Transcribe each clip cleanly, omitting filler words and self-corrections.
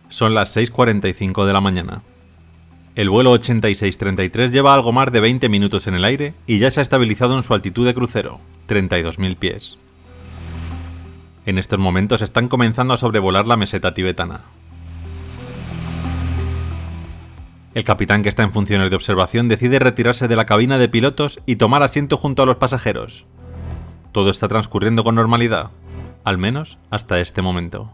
Son las 6:45 de la mañana. El vuelo 8633 lleva algo más de 20 minutos en el aire y ya se ha estabilizado en su altitud de crucero, 32.000 pies. En estos momentos están comenzando a sobrevolar la meseta tibetana. El capitán, que está en funciones de observación, decide retirarse de la cabina de pilotos y tomar asiento junto a los pasajeros. Todo está transcurriendo con normalidad, al menos hasta este momento.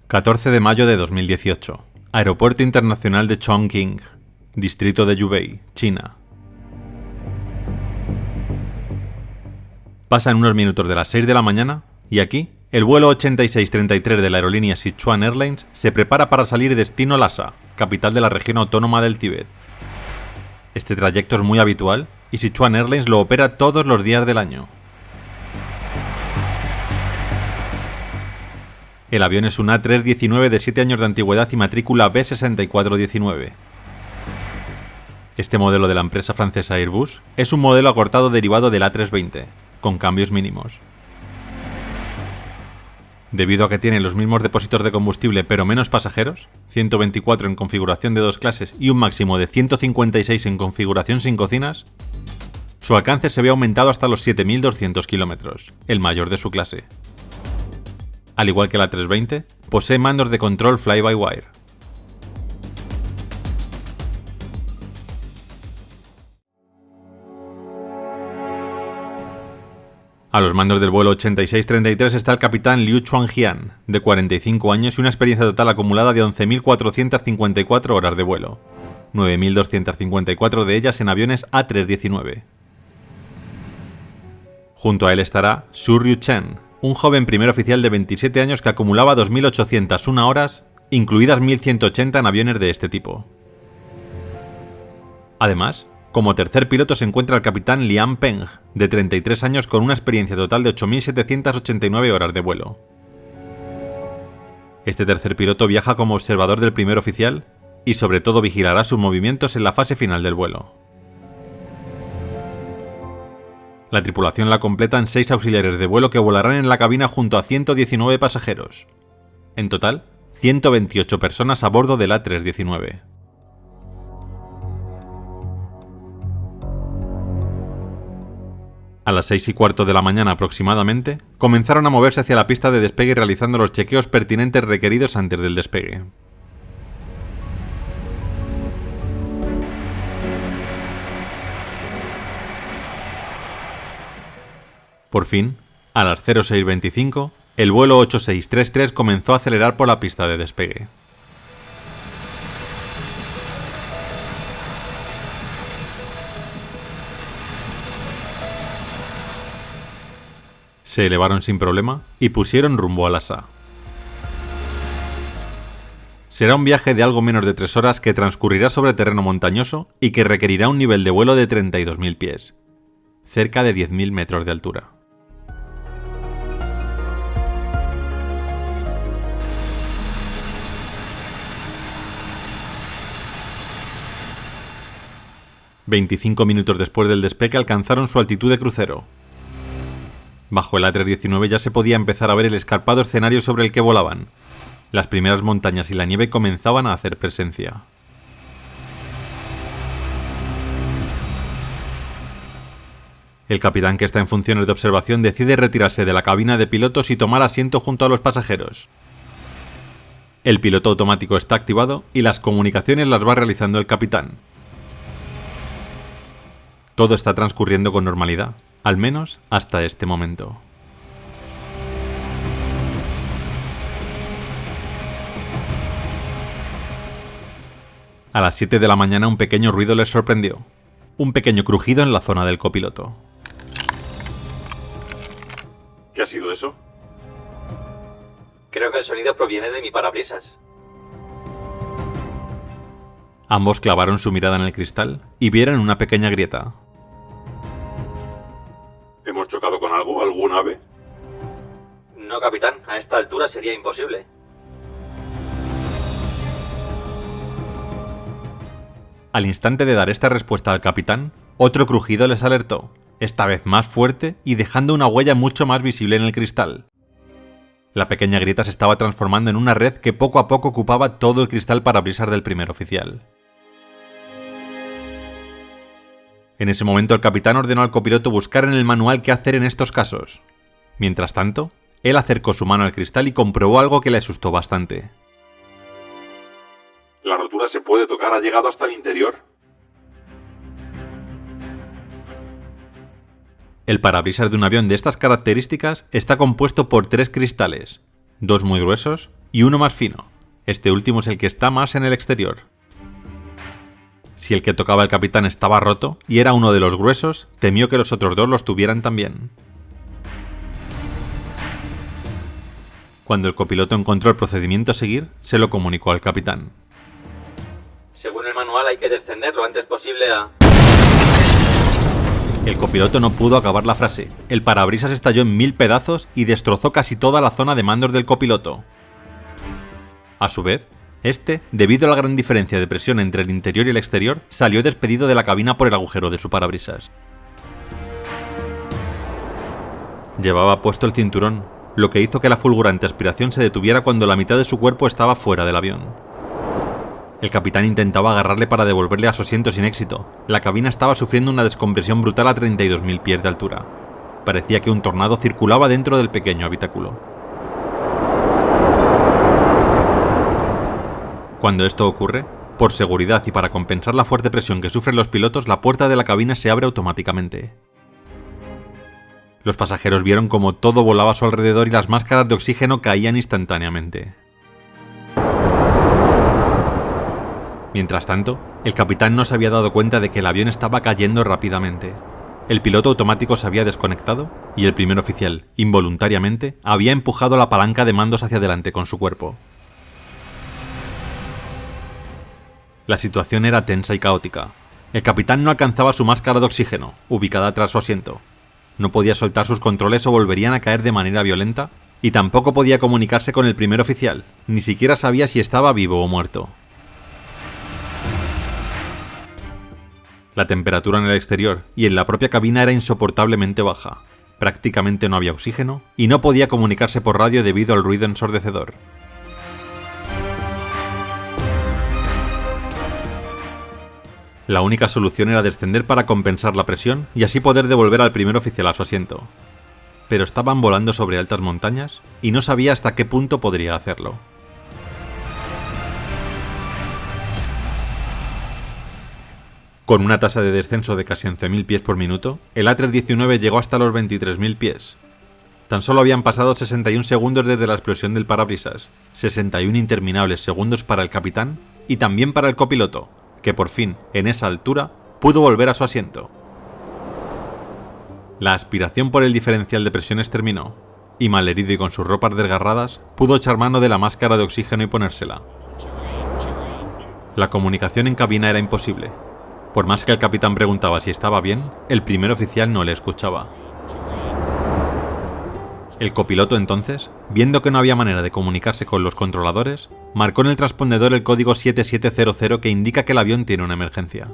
...14 de mayo de 2018... Aeropuerto Internacional de Chongqing, distrito de Yubei, China. Pasan unos minutos de las 6 de la mañana y aquí, el vuelo 8633 de la aerolínea Sichuan Airlines se prepara para salir destino Lhasa, capital de la región autónoma del Tíbet. Este trayecto es muy habitual y Sichuan Airlines lo opera todos los días del año. El avión es un A319 de 7 años de antigüedad y matrícula B6419. Este modelo de la empresa francesa Airbus es un modelo acortado derivado del A320, con cambios mínimos. Debido a que tiene los mismos depósitos de combustible pero menos pasajeros, 124 en configuración de 2 clases y un máximo de 156 en configuración sin cocinas, su alcance se ve aumentado hasta los 7.200 kilómetros, el mayor de su clase. Al igual que la A320, posee mandos de control fly-by-wire. A los mandos del vuelo 8633 está el capitán Liu Chuangjian, de 45 años y una experiencia total acumulada de 11.454 horas de vuelo, 9.254 de ellas en aviones A319. Junto a él estará Su Ryu Chen, un joven primer oficial de 27 años que acumulaba 2.801 horas, incluidas 1.180 en aviones de este tipo. Además, como tercer piloto se encuentra el capitán Liang Peng, de 33 años con una experiencia total de 8.789 horas de vuelo. Este tercer piloto viaja como observador del primer oficial y sobre todo vigilará sus movimientos en la fase final del vuelo. La tripulación la completan 6 auxiliares de vuelo que volarán en la cabina junto a 119 pasajeros. En total, 128 personas a bordo del A319. A las 6:15 de la mañana aproximadamente, comenzaron a moverse hacia la pista de despegue realizando los chequeos pertinentes requeridos antes del despegue. Por fin, a las 06:25, el vuelo 8633 comenzó a acelerar por la pista de despegue. Se elevaron sin problema y pusieron rumbo a Lhasa. Será un viaje de algo menos de 3 horas que transcurrirá sobre terreno montañoso y que requerirá un nivel de vuelo de 32.000 pies, cerca de 10.000 metros de altura. ...25 minutos después del despegue alcanzaron su altitud de crucero. Bajo el A319 ya se podía empezar a ver el escarpado escenario sobre el que volaban. Las primeras montañas y la nieve comenzaban a hacer presencia. El capitán, que está en funciones de observación, decide retirarse de la cabina de pilotos y tomar asiento junto a los pasajeros. El piloto automático está activado y las comunicaciones las va realizando el capitán. Todo está transcurriendo con normalidad, al menos hasta este momento. A las 7 de la mañana un pequeño ruido les sorprendió. Un pequeño crujido en la zona del copiloto. ¿Qué ha sido eso? Creo que el sonido proviene de mi parabrisas. Ambos clavaron su mirada en el cristal y vieron una pequeña grieta. ¿Hemos chocado con algo? ¿Algún ave? No, capitán, a esta altura sería imposible. Al instante de dar esta respuesta al capitán, otro crujido les alertó, esta vez más fuerte y dejando una huella mucho más visible en el cristal. La pequeña grieta se estaba transformando en una red que poco a poco ocupaba todo el cristal parabrisas del primer oficial. En ese momento el capitán ordenó al copiloto buscar en el manual qué hacer en estos casos. Mientras tanto, él acercó su mano al cristal y comprobó algo que le asustó bastante. ¿La rotura se puede tocar? ¿Ha llegado hasta el interior? El parabrisas de un avión de estas características está compuesto por 3 cristales, 2 muy gruesos y uno más fino. Este último es el que está más en el exterior. Si el que tocaba el capitán estaba roto y era uno de los gruesos, temió que los otros 2 los tuvieran también. Cuando el copiloto encontró el procedimiento a seguir, se lo comunicó al capitán. Según el manual hay que descender lo antes posible a... El copiloto no pudo acabar la frase. El parabrisas estalló en 1000 pedazos y destrozó casi toda la zona de mandos del copiloto. A su vez, debido a la gran diferencia de presión entre el interior y el exterior, salió despedido de la cabina por el agujero de su parabrisas. Llevaba puesto el cinturón, lo que hizo que la fulgurante aspiración se detuviera cuando la mitad de su cuerpo estaba fuera del avión. El capitán intentaba agarrarle para devolverle a su asiento sin éxito. La cabina estaba sufriendo una descompresión brutal a 32.000 pies de altura. Parecía que un tornado circulaba dentro del pequeño habitáculo. Cuando esto ocurre, por seguridad y para compensar la fuerte presión que sufren los pilotos, la puerta de la cabina se abre automáticamente. Los pasajeros vieron como todo volaba a su alrededor y las máscaras de oxígeno caían instantáneamente. Mientras tanto, el capitán no se había dado cuenta de que el avión estaba cayendo rápidamente. El piloto automático se había desconectado y el primer oficial, involuntariamente, había empujado la palanca de mandos hacia adelante con su cuerpo. La situación era tensa y caótica. El capitán no alcanzaba su máscara de oxígeno, ubicada tras su asiento. No podía soltar sus controles o volverían a caer de manera violenta, y tampoco podía comunicarse con el primer oficial, ni siquiera sabía si estaba vivo o muerto. La temperatura en el exterior y en la propia cabina era insoportablemente baja. Prácticamente no había oxígeno y no podía comunicarse por radio debido al ruido ensordecedor. La única solución era descender para compensar la presión y así poder devolver al primer oficial a su asiento. Pero estaban volando sobre altas montañas y no sabía hasta qué punto podría hacerlo. Con una tasa de descenso de casi 11.000 pies por minuto, el A319 llegó hasta los 23.000 pies. Tan solo habían pasado 61 segundos desde la explosión del parabrisas, 61 interminables segundos para el capitán y también para el copiloto, que por fin, en esa altura, pudo volver a su asiento. La aspiración por el diferencial de presiones terminó, y malherido y con sus ropas desgarradas, pudo echar mano de la máscara de oxígeno y ponérsela. La comunicación en cabina era imposible. Por más que el capitán preguntaba si estaba bien, el primer oficial no le escuchaba. El copiloto entonces, viendo que no había manera de comunicarse con los controladores, marcó en el transpondedor el código 7700 que indica que el avión tiene una emergencia.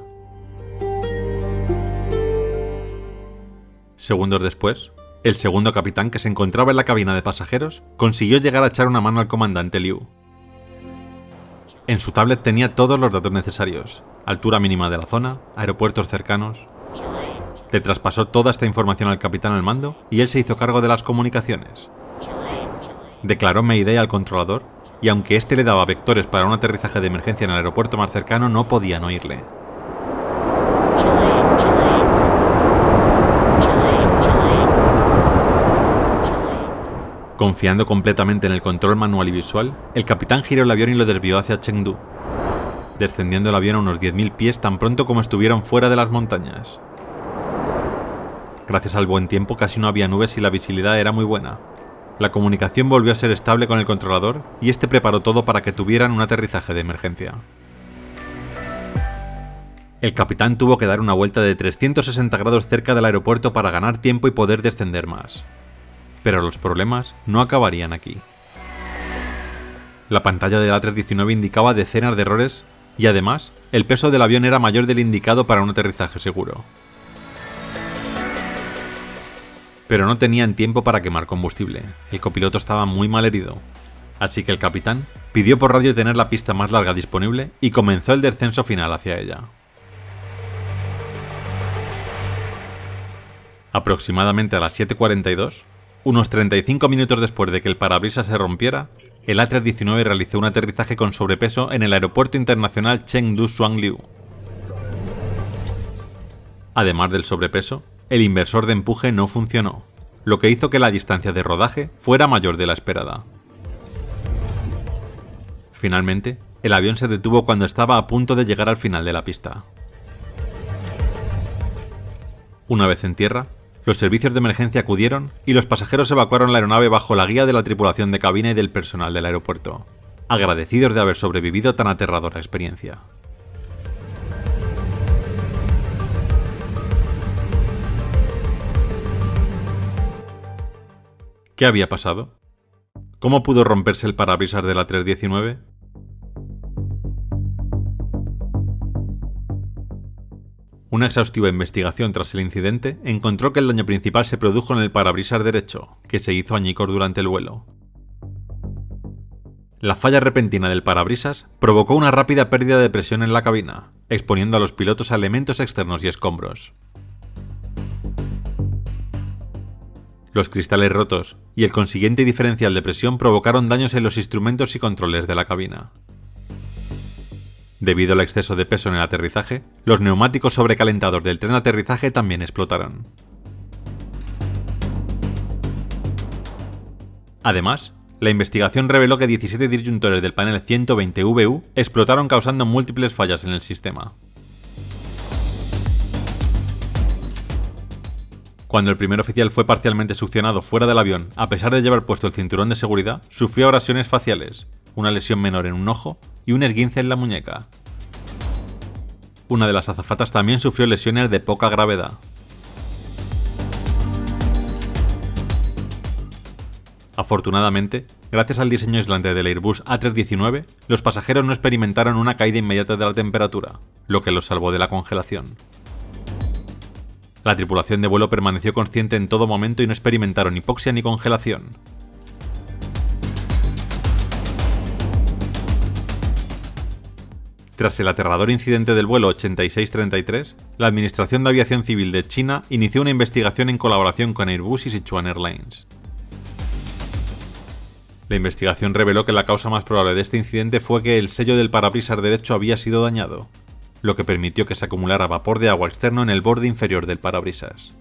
Segundos después, el segundo capitán, que se encontraba en la cabina de pasajeros, consiguió llegar a echar una mano al comandante Liu. En su tablet tenía todos los datos necesarios: altura mínima de la zona, aeropuertos cercanos. Le traspasó toda esta información al capitán al mando y él se hizo cargo de las comunicaciones. Declaró Mayday al controlador y aunque este le daba vectores para un aterrizaje de emergencia en el aeropuerto más cercano, no podían oírle. Confiando completamente en el control manual y visual, el capitán giró el avión y lo desvió hacia Chengdu, descendiendo el avión a unos 10.000 pies tan pronto como estuvieron fuera de las montañas. Gracias al buen tiempo casi no había nubes y la visibilidad era muy buena. La comunicación volvió a ser estable con el controlador y este preparó todo para que tuvieran un aterrizaje de emergencia. El capitán tuvo que dar una vuelta de 360 grados cerca del aeropuerto para ganar tiempo y poder descender más. Pero los problemas no acabarían aquí. La pantalla del A319 indicaba decenas de errores y además, el peso del avión era mayor del indicado para un aterrizaje seguro. Pero no tenían tiempo para quemar combustible, el copiloto estaba muy mal herido, así que el capitán pidió por radio tener la pista más larga disponible y comenzó el descenso final hacia ella. Aproximadamente a las 7:42, unos 35 minutos después de que el parabrisas se rompiera, el A319 realizó un aterrizaje con sobrepeso en el aeropuerto internacional Chengdu Zhuangliu. Además del sobrepeso, el inversor de empuje no funcionó, lo que hizo que la distancia de rodaje fuera mayor de la esperada. Finalmente, el avión se detuvo cuando estaba a punto de llegar al final de la pista. Una vez en tierra, los servicios de emergencia acudieron y los pasajeros evacuaron la aeronave bajo la guía de la tripulación de cabina y del personal del aeropuerto, agradecidos de haber sobrevivido a tan aterradora experiencia. ¿Qué había pasado? ¿Cómo pudo romperse el parabrisas del A319? Una exhaustiva investigación tras el incidente encontró que el daño principal se produjo en el parabrisas derecho, que se hizo añicos durante el vuelo. La falla repentina del parabrisas provocó una rápida pérdida de presión en la cabina, exponiendo a los pilotos a elementos externos y escombros. Los cristales rotos y el consiguiente diferencial de presión provocaron daños en los instrumentos y controles de la cabina. Debido al exceso de peso en el aterrizaje, los neumáticos sobrecalentados del tren de aterrizaje también explotaron. Además, la investigación reveló que 17 disyuntores del panel 120VU explotaron causando múltiples fallas en el sistema. Cuando el primer oficial fue parcialmente succionado fuera del avión a pesar de llevar puesto el cinturón de seguridad, sufrió abrasiones faciales, una lesión menor en un ojo y un esguince en la muñeca. Una de las azafatas también sufrió lesiones de poca gravedad. Afortunadamente, gracias al diseño aislante del Airbus A319, los pasajeros no experimentaron una caída inmediata de la temperatura, lo que los salvó de la congelación. La tripulación de vuelo permaneció consciente en todo momento y no experimentaron hipoxia ni congelación. Tras el aterrador incidente del vuelo 8633, la Administración de Aviación Civil de China inició una investigación en colaboración con Airbus y Sichuan Airlines. La investigación reveló que la causa más probable de este incidente fue que el sello del parabrisas derecho había sido dañado, lo que permitió que se acumulara vapor de agua externo en el borde inferior del parabrisas.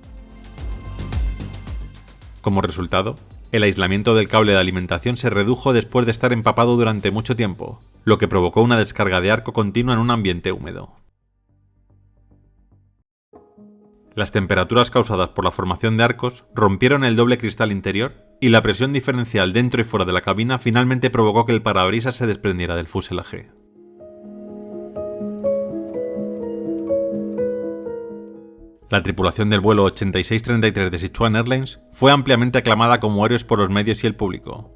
Como resultado, el aislamiento del cable de alimentación se redujo después de estar empapado durante mucho tiempo, lo que provocó una descarga de arco continua en un ambiente húmedo. Las temperaturas causadas por la formación de arcos rompieron el doble cristal interior y la presión diferencial dentro y fuera de la cabina finalmente provocó que el parabrisas se desprendiera del fuselaje. La tripulación del vuelo 8633 de Sichuan Airlines fue ampliamente aclamada como héroes por los medios y el público.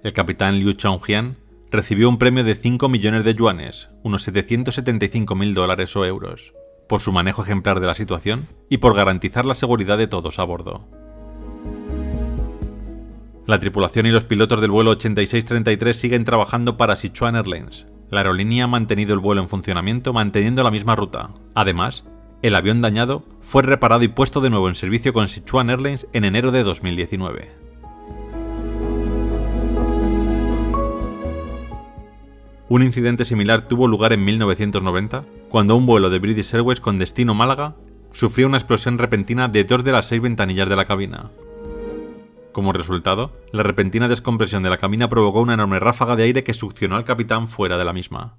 El capitán Liu Chongjian recibió un premio de 5 millones de yuanes, unos $775.000 o euros, por su manejo ejemplar de la situación y por garantizar la seguridad de todos a bordo. La tripulación y los pilotos del vuelo 8633 siguen trabajando para Sichuan Airlines. La aerolínea ha mantenido el vuelo en funcionamiento manteniendo la misma ruta. Además, el avión dañado fue reparado y puesto de nuevo en servicio con Sichuan Airlines en enero de 2019. Un incidente similar tuvo lugar en 1990, cuando un vuelo de British Airways con destino Málaga sufrió una explosión repentina de 2 de las 6 ventanillas de la cabina. Como resultado, la repentina descompresión de la cabina provocó una enorme ráfaga de aire que succionó al capitán fuera de la misma.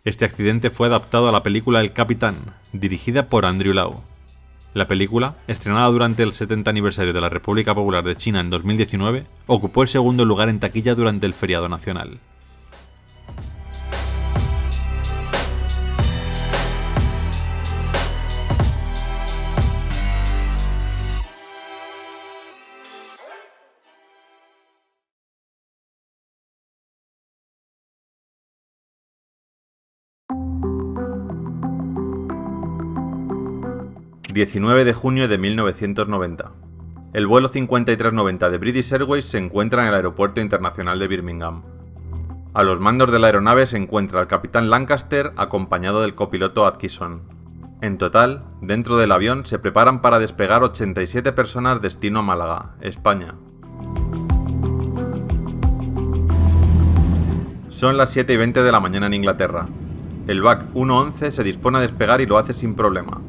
Este accidente fue adaptado a la película El Capitán, dirigida por Andrew Lau. La película, estrenada durante el 70 aniversario de la República Popular de China en 2019, ocupó el segundo lugar en taquilla durante el feriado nacional. 19 de junio de 1990. El vuelo 5390 de British Airways se encuentra en el Aeropuerto Internacional de Birmingham. A los mandos de la aeronave se encuentra el capitán Lancaster acompañado del copiloto Atkinson. En total, dentro del avión se preparan para despegar 87 personas destino a Málaga, España. Son las 7:20 de la mañana en Inglaterra. El BAC 111 se dispone a despegar y lo hace sin problema.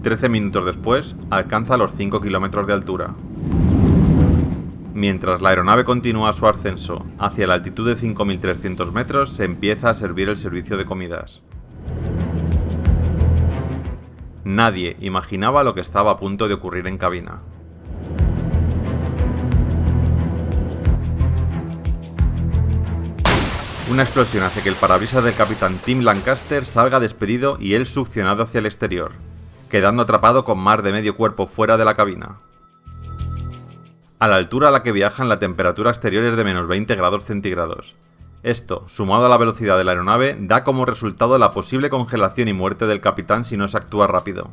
13 minutos después, alcanza los 5 kilómetros de altura. Mientras la aeronave continúa su ascenso hacia la altitud de 5.300 metros, se empieza a servir el servicio de comidas. Nadie imaginaba lo que estaba a punto de ocurrir en cabina. Una explosión hace que el parabrisas del capitán Tim Lancaster salga despedido y él succionado hacia el exterior, quedando atrapado con más de medio cuerpo fuera de la cabina. A la altura a la que viajan, la temperatura exterior es de menos 20 grados centígrados. Esto, sumado a la velocidad de la aeronave, da como resultado la posible congelación y muerte del capitán si no se actúa rápido.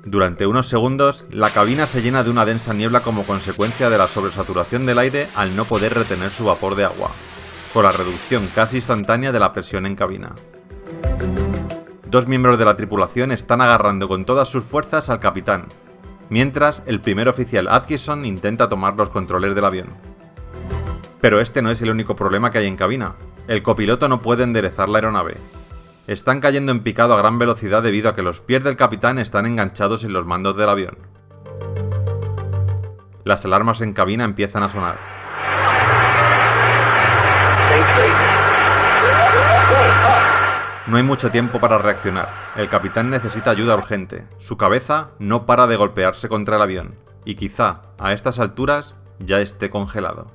Durante unos segundos, la cabina se llena de una densa niebla como consecuencia de la sobresaturación del aire al no poder retener su vapor de agua, con la reducción casi instantánea de la presión en cabina. Dos miembros de la tripulación están agarrando con todas sus fuerzas al capitán, mientras el primer oficial Atkinson intenta tomar los controles del avión. Pero este no es el único problema que hay en cabina. El copiloto no puede enderezar la aeronave. Están cayendo en picado a gran velocidad debido a que los pies del capitán están enganchados en los mandos del avión. Las alarmas en cabina empiezan a sonar. No hay mucho tiempo para reaccionar. El capitán necesita ayuda urgente. Su cabeza no para de golpearse contra el avión. Y quizá, a estas alturas, ya esté congelado.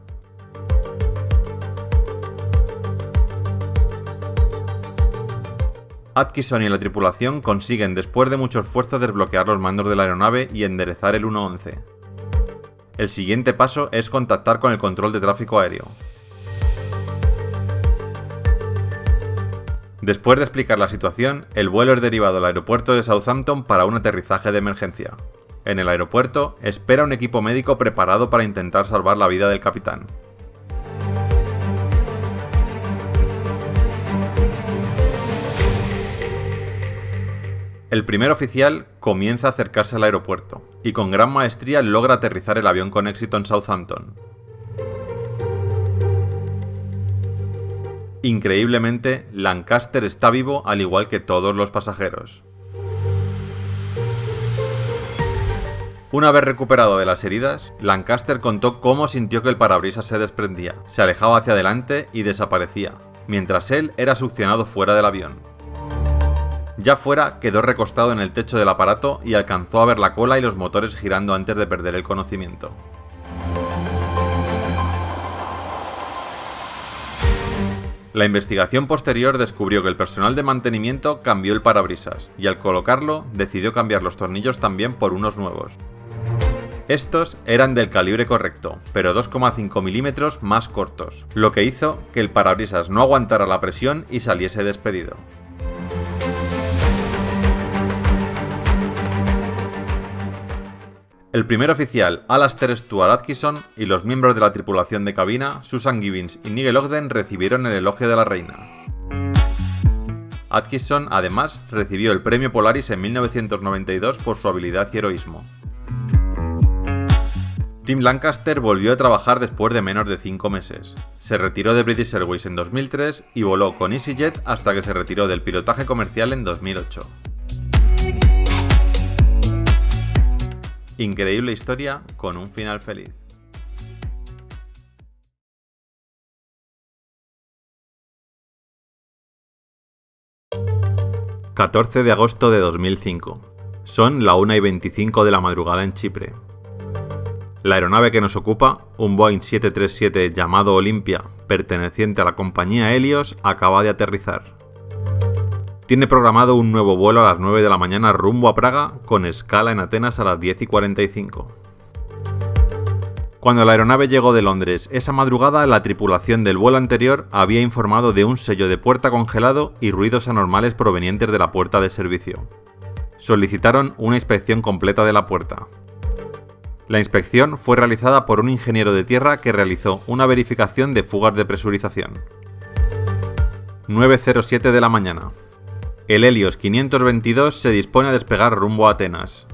Atkinson y la tripulación consiguen después de mucho esfuerzo desbloquear los mandos de la aeronave y enderezar el 111. El siguiente paso es contactar con el control de tráfico aéreo. Después de explicar la situación, el vuelo es derivado al aeropuerto de Southampton para un aterrizaje de emergencia. En el aeropuerto, espera un equipo médico preparado para intentar salvar la vida del capitán. El primer oficial comienza a acercarse al aeropuerto, y con gran maestría logra aterrizar el avión con éxito en Southampton. Increíblemente, Lancaster está vivo al igual que todos los pasajeros. Una vez recuperado de las heridas, Lancaster contó cómo sintió que el parabrisas se desprendía, se alejaba hacia adelante y desaparecía, mientras él era succionado fuera del avión. Ya fuera, quedó recostado en el techo del aparato y alcanzó a ver la cola y los motores girando antes de perder el conocimiento. La investigación posterior descubrió que el personal de mantenimiento cambió el parabrisas y al colocarlo decidió cambiar los tornillos también por unos nuevos. Estos eran del calibre correcto, pero 2,5 milímetros más cortos, lo que hizo que el parabrisas no aguantara la presión y saliese despedido. El primer oficial, Alastair Stuart Atkinson, y los miembros de la tripulación de cabina, Susan Gibbons y Nigel Ogden, recibieron el elogio de la reina. Atkinson, además, recibió el premio Polaris en 1992 por su habilidad y heroísmo. Tim Lancaster volvió a trabajar después de menos de 5 meses. Se retiró de British Airways en 2003 y voló con EasyJet hasta que se retiró del pilotaje comercial en 2008. Increíble historia con un final feliz. ...14 de agosto de 2005... Son la 1:25 de la madrugada en Chipre. La aeronave que nos ocupa, un Boeing 737 llamado Olympia, perteneciente a la compañía Helios, acaba de aterrizar. Tiene programado un nuevo vuelo a las 9 de la mañana rumbo a Praga, con escala en Atenas a las 10:45. Cuando la aeronave llegó de Londres esa madrugada, la tripulación del vuelo anterior había informado de un sello de puerta congelado y ruidos anormales provenientes de la puerta de servicio. Solicitaron una inspección completa de la puerta. La inspección fue realizada por un ingeniero de tierra que realizó una verificación de fugas de presurización. 9:07 de la mañana. El Helios 522 se dispone a despegar rumbo a Atenas.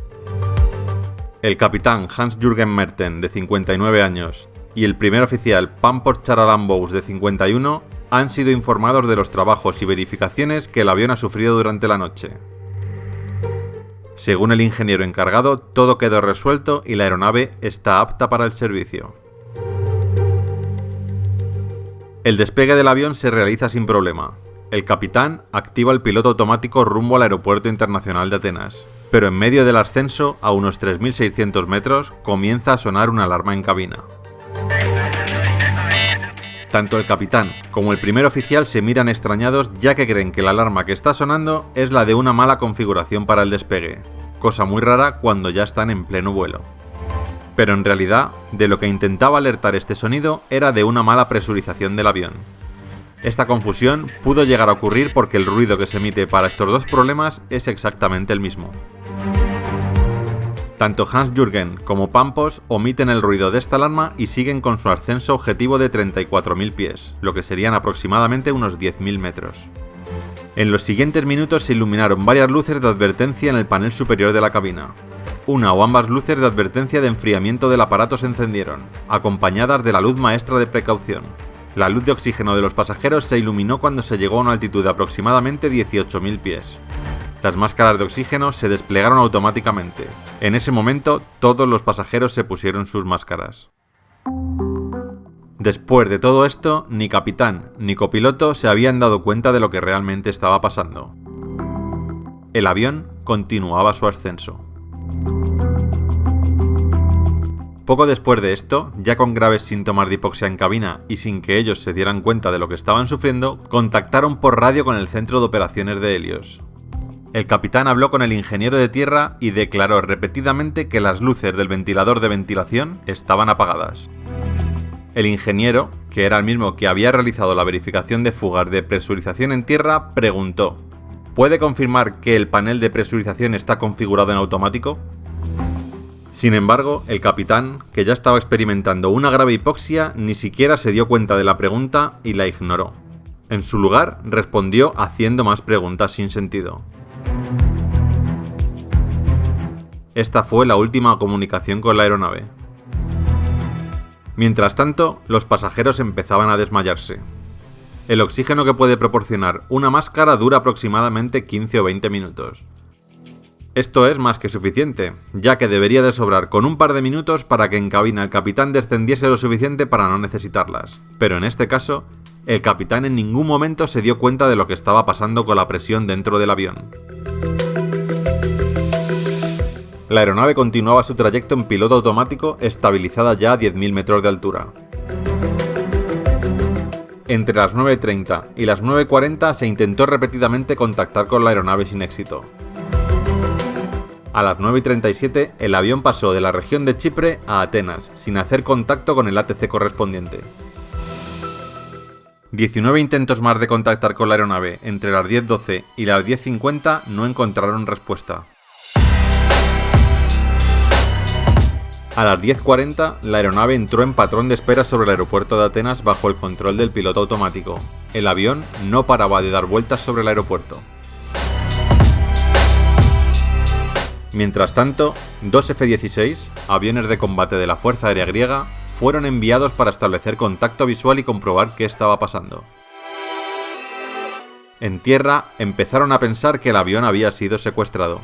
El capitán Hans-Jürgen Merten, de 59 años, y el primer oficial Pampos Charalambous, de 51, han sido informados de los trabajos y verificaciones que el avión ha sufrido durante la noche. Según el ingeniero encargado, todo quedó resuelto y la aeronave está apta para el servicio. El despegue del avión se realiza sin problema. El capitán activa el piloto automático rumbo al Aeropuerto Internacional de Atenas, pero en medio del ascenso, a unos 3.600 metros, comienza a sonar una alarma en cabina. Tanto el capitán como el primer oficial se miran extrañados, ya que creen que la alarma que está sonando es la de una mala configuración para el despegue, cosa muy rara cuando ya están en pleno vuelo. Pero en realidad, de lo que intentaba alertar este sonido era de una mala presurización del avión. Esta confusión pudo llegar a ocurrir porque el ruido que se emite para estos dos problemas es exactamente el mismo. Tanto Hans-Jürgen como Pampos omiten el ruido de esta alarma y siguen con su ascenso objetivo de 34.000 pies, lo que serían aproximadamente unos 10.000 metros. En los siguientes minutos se iluminaron varias luces de advertencia en el panel superior de la cabina. Una o ambas luces de advertencia de enfriamiento del aparato se encendieron, acompañadas de la luz maestra de precaución. La luz de oxígeno de los pasajeros se iluminó cuando se llegó a una altitud de aproximadamente 18.000 pies. Las máscaras de oxígeno se desplegaron automáticamente. En ese momento, todos los pasajeros se pusieron sus máscaras. Después de todo esto, ni capitán ni copiloto se habían dado cuenta de lo que realmente estaba pasando. El avión continuaba su ascenso. Poco después de esto, ya con graves síntomas de hipoxia en cabina y sin que ellos se dieran cuenta de lo que estaban sufriendo, contactaron por radio con el centro de operaciones de Helios. El capitán habló con el ingeniero de tierra y declaró repetidamente que las luces del ventilador de ventilación estaban apagadas. El ingeniero, que era el mismo que había realizado la verificación de fugas de presurización en tierra, preguntó: ¿puede confirmar que el panel de presurización está configurado en automático? Sin embargo, el capitán, que ya estaba experimentando una grave hipoxia, ni siquiera se dio cuenta de la pregunta y la ignoró. En su lugar, respondió haciendo más preguntas sin sentido. Esta fue la última comunicación con la aeronave. Mientras tanto, los pasajeros empezaban a desmayarse. El oxígeno que puede proporcionar una máscara dura aproximadamente 15 o 20 minutos. Esto es más que suficiente, ya que debería de sobrar con un par de minutos para que en cabina el capitán descendiese lo suficiente para no necesitarlas. Pero en este caso, el capitán en ningún momento se dio cuenta de lo que estaba pasando con la presión dentro del avión. La aeronave continuaba su trayecto en piloto automático, estabilizada ya a 10.000 metros de altura. Entre las 9:30 y las 9:40 se intentó repetidamente contactar con la aeronave sin éxito. A las 9:37 el avión pasó de la región de Chipre a Atenas, sin hacer contacto con el ATC correspondiente. 19 intentos más de contactar con la aeronave entre las 10:12 y las 10:50 no encontraron respuesta. A las 10:40, la aeronave entró en patrón de espera sobre el aeropuerto de Atenas bajo el control del piloto automático. El avión no paraba de dar vueltas sobre el aeropuerto. Mientras tanto, dos F-16, aviones de combate de la Fuerza Aérea Griega, fueron enviados para establecer contacto visual y comprobar qué estaba pasando. En tierra, empezaron a pensar que el avión había sido secuestrado.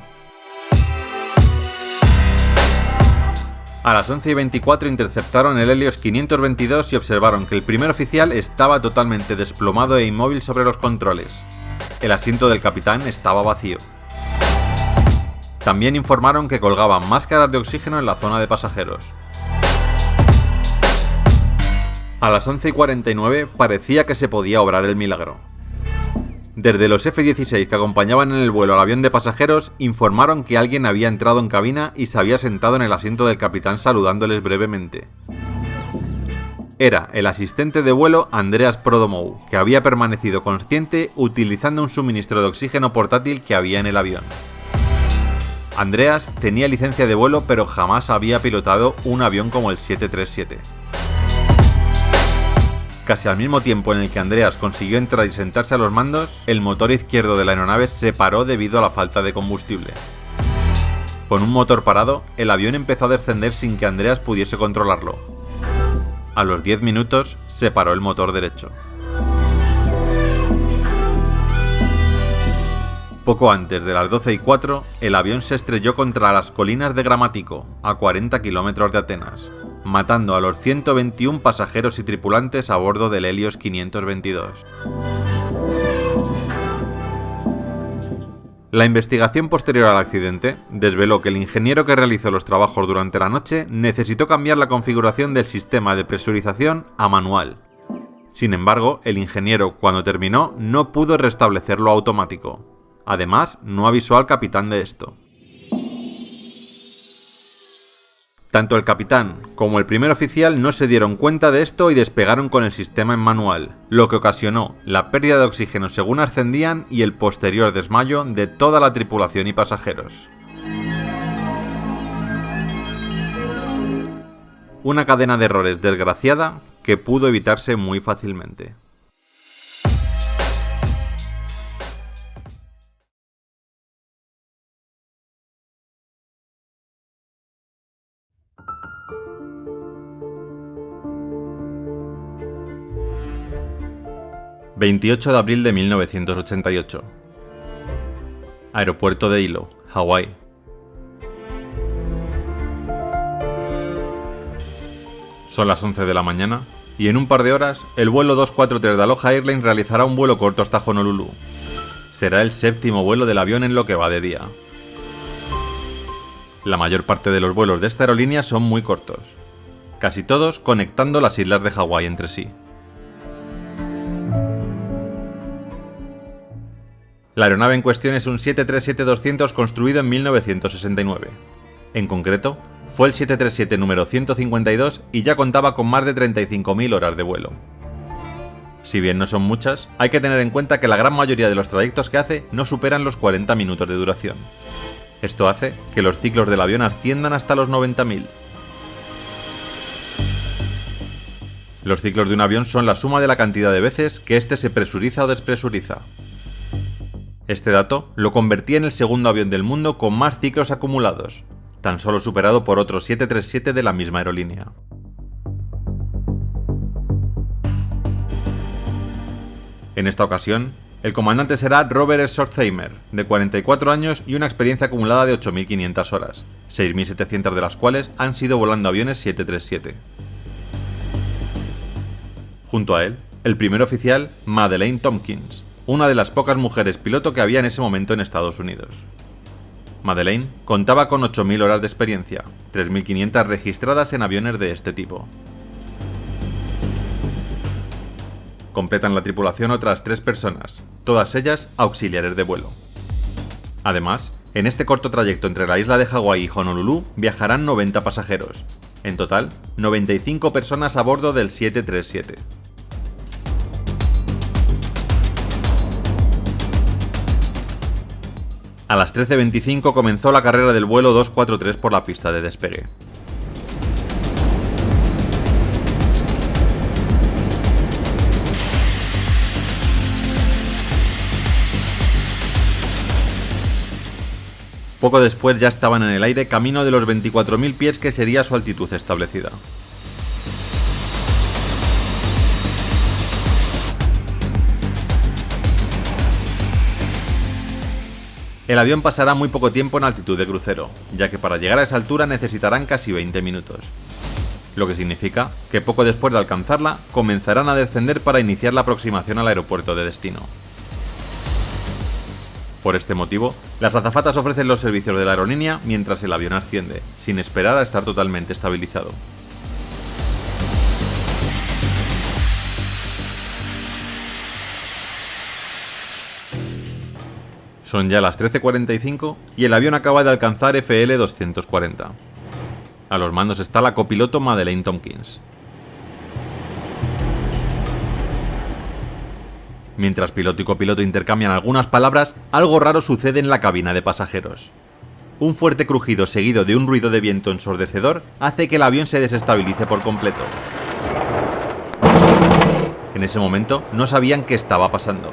A las 11:24 interceptaron el Helios 522 y observaron que el primer oficial estaba totalmente desplomado e inmóvil sobre los controles. El asiento del capitán estaba vacío. También informaron que colgaban máscaras de oxígeno en la zona de pasajeros. A las 11:49 parecía que se podía obrar el milagro. Desde los F-16 que acompañaban en el vuelo al avión de pasajeros, informaron que alguien había entrado en cabina y se había sentado en el asiento del capitán saludándoles brevemente. Era el asistente de vuelo Andreas Prodomou, que había permanecido consciente utilizando un suministro de oxígeno portátil que había en el avión. Andreas tenía licencia de vuelo, pero jamás había pilotado un avión como el 737. Casi al mismo tiempo en el que Andreas consiguió entrar y sentarse a los mandos, el motor izquierdo de la aeronave se paró debido a la falta de combustible. Con un motor parado, el avión empezó a descender sin que Andreas pudiese controlarlo. A los 10 minutos, se paró el motor derecho. Poco antes de las 12:04, el avión se estrelló contra las colinas de Gramático, a 40 kilómetros de Atenas, matando a los 121 pasajeros y tripulantes a bordo del Helios 522. La investigación posterior al accidente desveló que el ingeniero que realizó los trabajos durante la noche necesitó cambiar la configuración del sistema de presurización a manual. Sin embargo, el ingeniero, cuando terminó, no pudo restablecerlo a automático. Además, no avisó al capitán de esto. Tanto el capitán como el primer oficial no se dieron cuenta de esto y despegaron con el sistema en manual, lo que ocasionó la pérdida de oxígeno según ascendían y el posterior desmayo de toda la tripulación y pasajeros. Una cadena de errores desgraciada que pudo evitarse muy fácilmente. ...28 de abril de 1988... Aeropuerto de Hilo, Hawái. Son las 11 de la mañana... ...y en un par de horas... ...el vuelo 243 de Aloha Airlines realizará un vuelo corto hasta Honolulu. Será el 7º vuelo del avión en lo que va de día. La mayor parte de los vuelos de esta aerolínea son muy cortos, casi todos conectando las islas de Hawái entre sí. La aeronave en cuestión es un 737-200 construido en 1969. En concreto, fue el 737 número 152 y ya contaba con más de 35.000 horas de vuelo. Si bien no son muchas, hay que tener en cuenta que la gran mayoría de los trayectos que hace no superan los 40 minutos de duración. Esto hace que los ciclos del avión asciendan hasta los 90.000. Los ciclos de un avión son la suma de la cantidad de veces que éste se presuriza o despresuriza. Este dato lo convertía en el segundo avión del mundo con más ciclos acumulados, tan solo superado por otro 737 de la misma aerolínea. En esta ocasión, el comandante será Robert Schortheimer, de 44 años y una experiencia acumulada de 8.500 horas, 6.700 de las cuales han sido volando aviones 737. Junto a él, el primer oficial, Madeleine Tompkins, una de las pocas mujeres piloto que había en ese momento en Estados Unidos. Madeleine contaba con 8.000 horas de experiencia, 3.500 registradas en aviones de este tipo. Completan la tripulación otras 3 personas, todas ellas auxiliares de vuelo. Además, en este corto trayecto entre la isla de Hawái y Honolulu viajarán 90 pasajeros, en total 95 personas a bordo del 737. A las 13:25 comenzó la carrera del vuelo 243 por la pista de despegue. Poco después ya estaban en el aire camino de los 24.000 pies que sería su altitud establecida. El avión pasará muy poco tiempo en altitud de crucero, ya que para llegar a esa altura necesitarán casi 20 minutos. Lo que significa que poco después de alcanzarla, comenzarán a descender para iniciar la aproximación al aeropuerto de destino. Por este motivo, las azafatas ofrecen los servicios de la aerolínea mientras el avión asciende, sin esperar a estar totalmente estabilizado. Son ya las 13:45 y el avión acaba de alcanzar FL 240. A los mandos está la copiloto Madeleine Tompkins. Mientras piloto y copiloto intercambian algunas palabras, algo raro sucede en la cabina de pasajeros. Un fuerte crujido seguido de un ruido de viento ensordecedor hace que el avión se desestabilice por completo. En ese momento no sabían qué estaba pasando.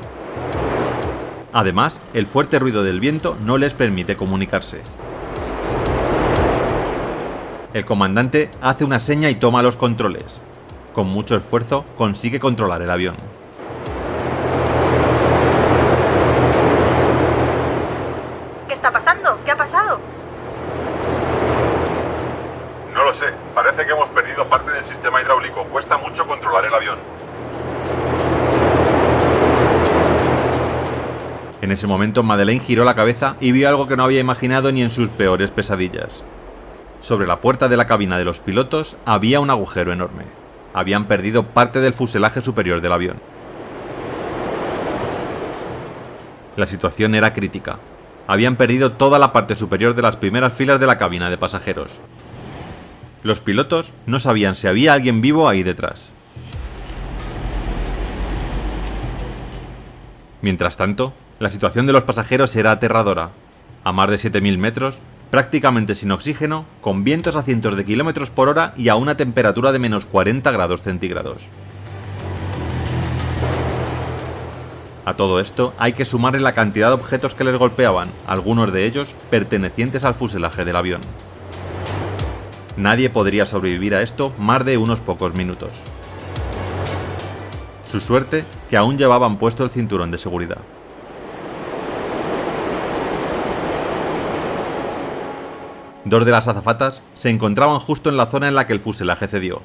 Además, el fuerte ruido del viento no les permite comunicarse. El comandante hace una seña y toma los controles. Con mucho esfuerzo consigue controlar el avión. ¿Qué está pasando? ¿Qué ha pasado? No lo sé. Parece que hemos perdido parte del sistema hidráulico. Cuesta mucho controlar el avión. En ese momento Madeleine giró la cabeza y vio algo que no había imaginado ni en sus peores pesadillas. Sobre la puerta de la cabina de los pilotos había un agujero enorme. Habían perdido parte del fuselaje superior del avión. La situación era crítica. Habían perdido toda la parte superior de las primeras filas de la cabina de pasajeros. Los pilotos no sabían si había alguien vivo ahí detrás. Mientras tanto, la situación de los pasajeros era aterradora. A más de 7.000 metros, prácticamente sin oxígeno, con vientos a cientos de kilómetros por hora y a una temperatura de menos 40 grados centígrados. A todo esto hay que sumarle la cantidad de objetos que les golpeaban, algunos de ellos pertenecientes al fuselaje del avión. Nadie podría sobrevivir a esto más de unos pocos minutos. Su suerte, que aún llevaban puesto el cinturón de seguridad. Dos de las azafatas se encontraban justo en la zona en la que el fuselaje cedió.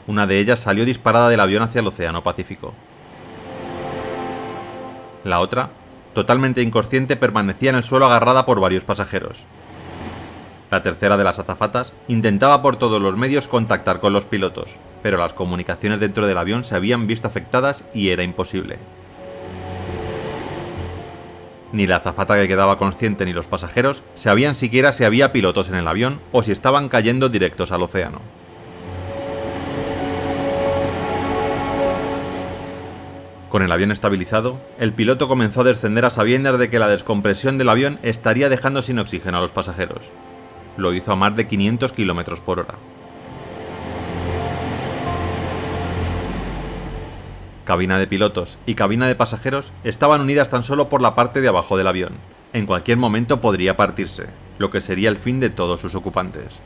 Una de ellas salió disparada del avión hacia el Océano Pacífico. La otra, totalmente inconsciente, permanecía en el suelo agarrada por varios pasajeros. La tercera de las azafatas intentaba por todos los medios contactar con los pilotos, pero las comunicaciones dentro del avión se habían visto afectadas y era imposible. Ni la azafata que quedaba consciente ni los pasajeros sabían siquiera si había pilotos en el avión o si estaban cayendo directos al océano. Con el avión estabilizado, el piloto comenzó a descender a sabiendas de que la descompresión del avión estaría dejando sin oxígeno a los pasajeros. Lo hizo a más de 500 km por hora. Cabina de pilotos y cabina de pasajeros estaban unidas tan solo por la parte de abajo del avión. En cualquier momento podría partirse, lo que sería el fin de todos sus ocupantes.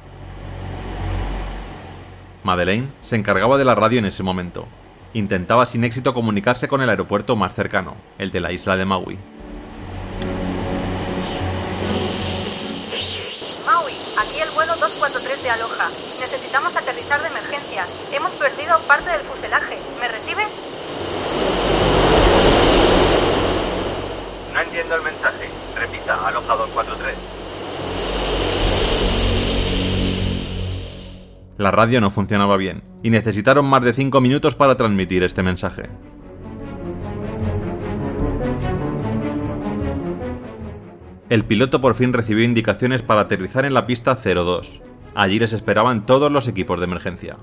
Madeleine se encargaba de la radio en ese momento. Intentaba sin éxito comunicarse con el aeropuerto más cercano, el de la isla de Maui. Maui, aquí el vuelo 243 de Aloha. Necesitamos aterrizar de emergencia. Hemos perdido parte del fuselaje. ¿Me recibes? No entiendo el mensaje. Repita, Aloha 243. La radio no funcionaba bien, y necesitaron más de 5 minutos para transmitir este mensaje. El piloto por fin recibió indicaciones para aterrizar en la pista 02. Allí les esperaban todos los equipos de emergencia.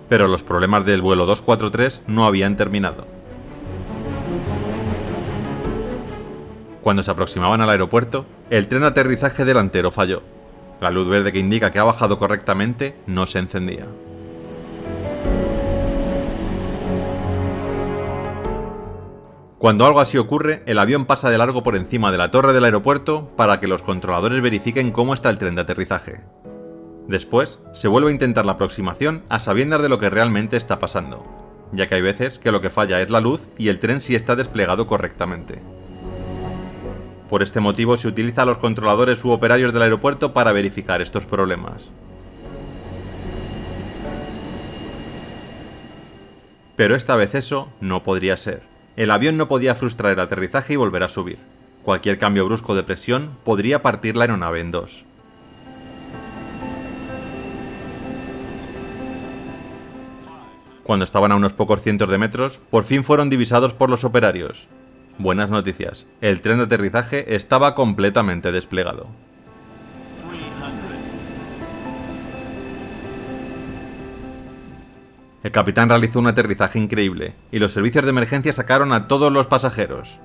Pero los problemas del vuelo 243 no habían terminado. Cuando se aproximaban al aeropuerto, el tren de aterrizaje delantero falló. La luz verde que indica que ha bajado correctamente no se encendía. Cuando algo así ocurre, el avión pasa de largo por encima de la torre del aeropuerto para que los controladores verifiquen cómo está el tren de aterrizaje. Después, se vuelve a intentar la aproximación a sabiendas de lo que realmente está pasando, ya que hay veces que lo que falla es la luz y el tren sí está desplegado correctamente. Por este motivo se utiliza a los controladores u operarios del aeropuerto para verificar estos problemas. Pero esta vez eso no podría ser. El avión no podía frustrar el aterrizaje y volver a subir. Cualquier cambio brusco de presión podría partir la aeronave en dos. Cuando estaban a unos pocos cientos de metros, por fin fueron divisados por los operarios. Buenas noticias, el tren de aterrizaje estaba completamente desplegado. El capitán realizó un aterrizaje increíble, y los servicios de emergencia sacaron a todos los pasajeros.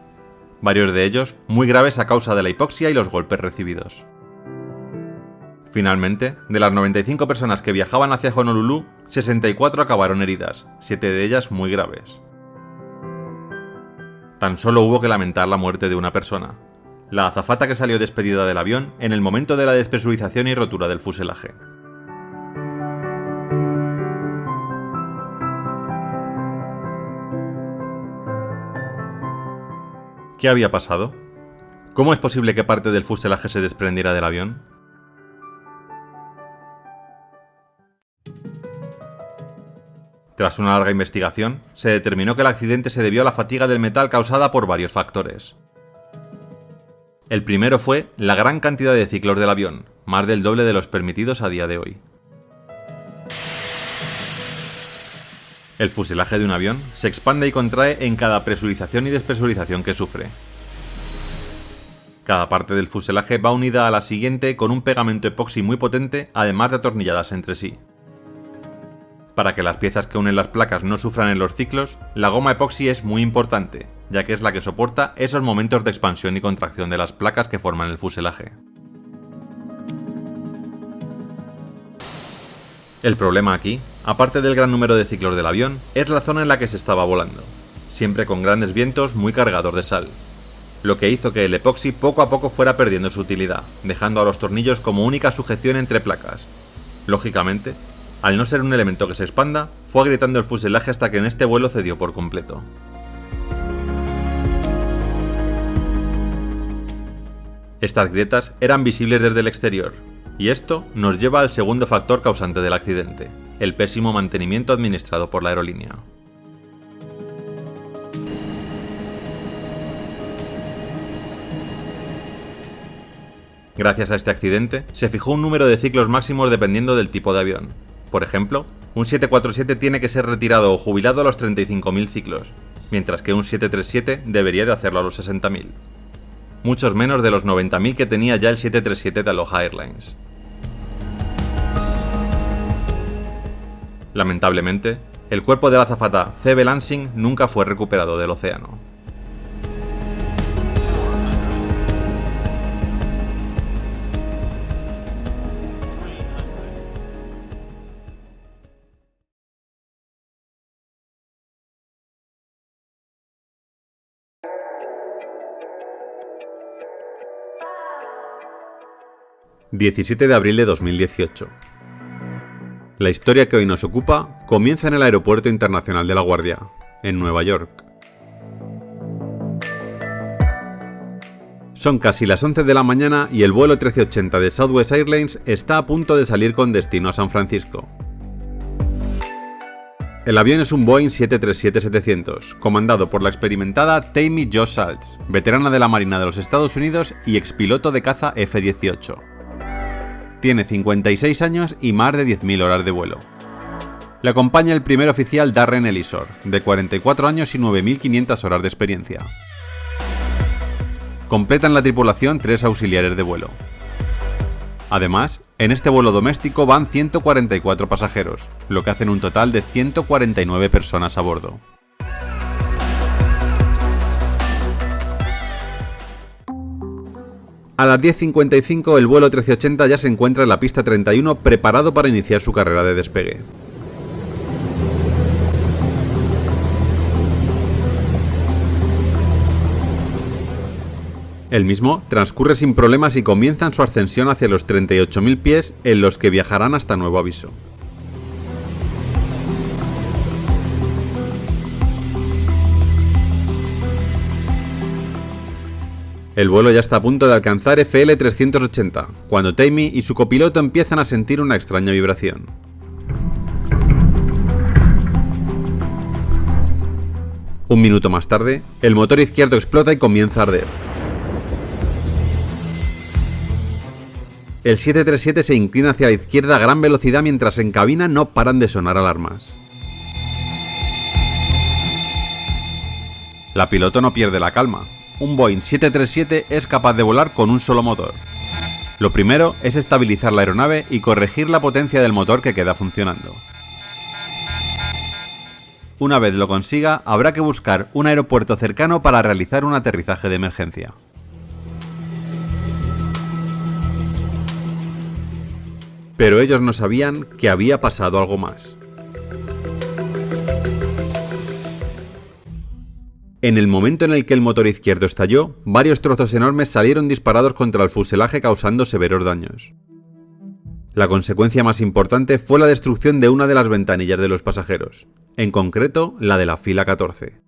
varios de ellos muy graves a causa de la hipoxia y los golpes recibidos. Finalmente, de las 95 personas que viajaban hacia Honolulu, 64 acabaron heridas, 7 de ellas muy graves. Tan solo hubo que lamentar la muerte de una persona, la azafata que salió despedida del avión en el momento de la despresurización y rotura del fuselaje. ¿Qué había pasado? ¿Cómo es posible que parte del fuselaje se desprendiera del avión? Tras una larga investigación, se determinó que el accidente se debió a la fatiga del metal causada por varios factores. El primero fue la gran cantidad de ciclos del avión, más del doble de los permitidos a día de hoy. El fuselaje de un avión se expande y contrae en cada presurización y despresurización que sufre. Cada parte del fuselaje va unida a la siguiente con un pegamento epoxi muy potente, además de atornilladas entre sí. Para que las piezas que unen las placas no sufran en los ciclos, la goma epoxi es muy importante, ya que es la que soporta esos momentos de expansión y contracción de las placas que forman el fuselaje. El problema aquí, aparte del gran número de ciclos del avión, es la zona en la que se estaba volando, siempre con grandes vientos muy cargados de sal, lo que hizo que el epoxi poco a poco fuera perdiendo su utilidad, dejando a los tornillos como única sujeción entre placas. Lógicamente, al no ser un elemento que se expanda, fue agrietando el fuselaje hasta que en este vuelo cedió por completo. Estas grietas eran visibles desde el exterior, y esto nos lleva al segundo factor causante del accidente, el pésimo mantenimiento administrado por la aerolínea. Gracias a este accidente, se fijó un número de ciclos máximos dependiendo del tipo de avión. Por ejemplo, un 747 tiene que ser retirado o jubilado a los 35.000 ciclos, mientras que un 737 debería de hacerlo a los 60.000. Muchos menos de los 90.000 que tenía ya el 737 de Aloha Airlines. Lamentablemente, el cuerpo de la azafata C.B. Lansing nunca fue recuperado del océano. ...17 de abril de 2018. La historia que hoy nos ocupa comienza en el Aeropuerto Internacional de LaGuardia, en Nueva York. Son casi las 11 de la mañana y el vuelo 1380 de Southwest Airlines está a punto de salir con destino a San Francisco. El avión es un Boeing 737-700, comandado por la experimentada Tammy Jo Saltz, veterana de la Marina de los Estados Unidos y expiloto de caza F-18. Tiene 56 años y más de 10.000 horas de vuelo. Le acompaña el primer oficial Darren Ellisor, de 44 años y 9.500 horas de experiencia. Completan la tripulación 3 auxiliares de vuelo. Además, en este vuelo doméstico van 144 pasajeros, lo que hacen un total de 149 personas a bordo. A las 10:55 el vuelo 1380 ya se encuentra en la pista 31 preparado para iniciar su carrera de despegue. El mismo transcurre sin problemas y comienzan su ascensión hacia los 38.000 pies en los que viajarán hasta nuevo aviso. El vuelo ya está a punto de alcanzar FL 380, cuando Tammy y su copiloto empiezan a sentir una extraña vibración. Un minuto más tarde, el motor izquierdo explota y comienza a arder. El 737 se inclina hacia la izquierda a gran velocidad mientras en cabina no paran de sonar alarmas. La piloto no pierde la calma. Un Boeing 737 es capaz de volar con un solo motor. Lo primero es estabilizar la aeronave y corregir la potencia del motor que queda funcionando. Una vez lo consiga, habrá que buscar un aeropuerto cercano para realizar un aterrizaje de emergencia. Pero ellos no sabían que había pasado algo más. En el momento en el que el motor izquierdo estalló, varios trozos enormes salieron disparados contra el fuselaje causando severos daños. La consecuencia más importante fue la destrucción de una de las ventanillas de los pasajeros, en concreto la de la fila 14.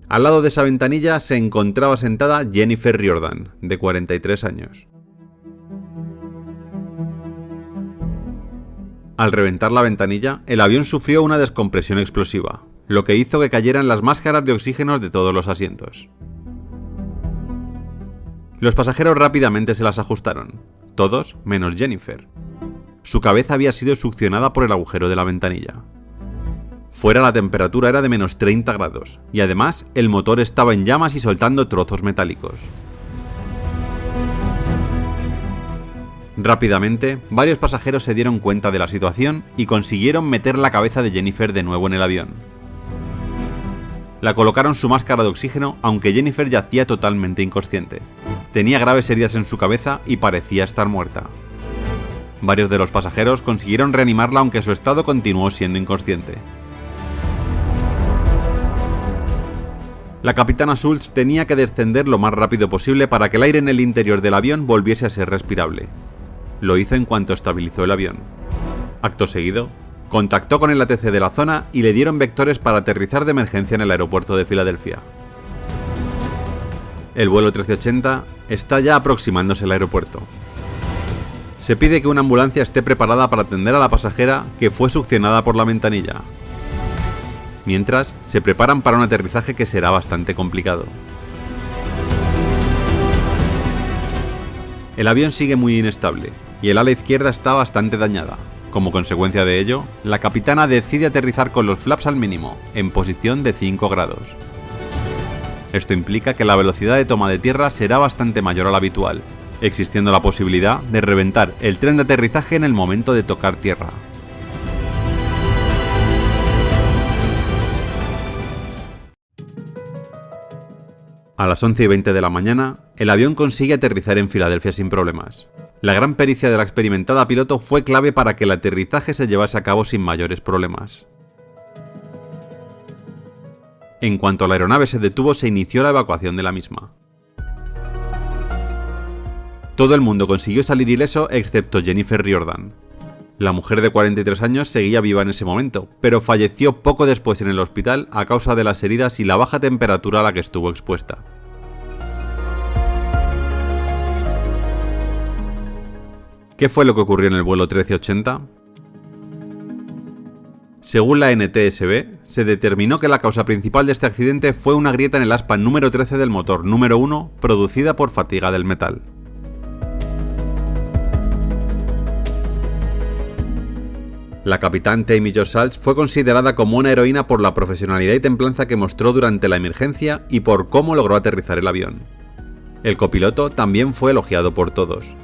Al lado de esa ventanilla se encontraba sentada Jennifer Riordan, de 43 años. Al reventar la ventanilla, el avión sufrió una descompresión explosiva, lo que hizo que cayeran las máscaras de oxígeno de todos los asientos. Los pasajeros rápidamente se las ajustaron, todos menos Jennifer. Su cabeza había sido succionada por el agujero de la ventanilla. Fuera la temperatura era de menos 30 grados, y además el motor estaba en llamas y soltando trozos metálicos. Rápidamente, varios pasajeros se dieron cuenta de la situación y consiguieron meter la cabeza de Jennifer de nuevo en el avión. La colocaron su máscara de oxígeno, aunque Jennifer yacía totalmente inconsciente. Tenía graves heridas en su cabeza y parecía estar muerta. Varios de los pasajeros consiguieron reanimarla, aunque su estado continuó siendo inconsciente. La capitana Schultz tenía que descender lo más rápido posible para que el aire en el interior del avión volviese a ser respirable. Lo hizo en cuanto estabilizó el avión. Acto seguido, contactó con el ATC de la zona y le dieron vectores para aterrizar de emergencia en el aeropuerto de Filadelfia. El vuelo 1380 está ya aproximándose al aeropuerto. Se pide que una ambulancia esté preparada para atender a la pasajera que fue succionada por la ventanilla. Mientras, se preparan para un aterrizaje que será bastante complicado. El avión sigue muy inestable, y el ala izquierda está bastante dañada. Como consecuencia de ello, la capitana decide aterrizar con los flaps al mínimo, en posición de 5 grados. Esto implica que la velocidad de toma de tierra será bastante mayor a la habitual, existiendo la posibilidad de reventar el tren de aterrizaje en el momento de tocar tierra. A las 11:20 de la mañana, el avión consigue aterrizar en Filadelfia sin problemas. La gran pericia de la experimentada piloto fue clave para que el aterrizaje se llevase a cabo sin mayores problemas. En cuanto la aeronave se detuvo, se inició la evacuación de la misma. Todo el mundo consiguió salir ileso excepto Jennifer Riordan. La mujer de 43 años seguía viva en ese momento, pero falleció poco después en el hospital a causa de las heridas y la baja temperatura a la que estuvo expuesta. ¿Qué fue lo que ocurrió en el vuelo 1380? Según la NTSB, se determinó que la causa principal de este accidente fue una grieta en el aspa número 13 del motor número 1 producida por fatiga del metal. La capitán Tammy Jo Salz fue considerada como una heroína por la profesionalidad y templanza que mostró durante la emergencia y por cómo logró aterrizar el avión. El copiloto también fue elogiado por todos.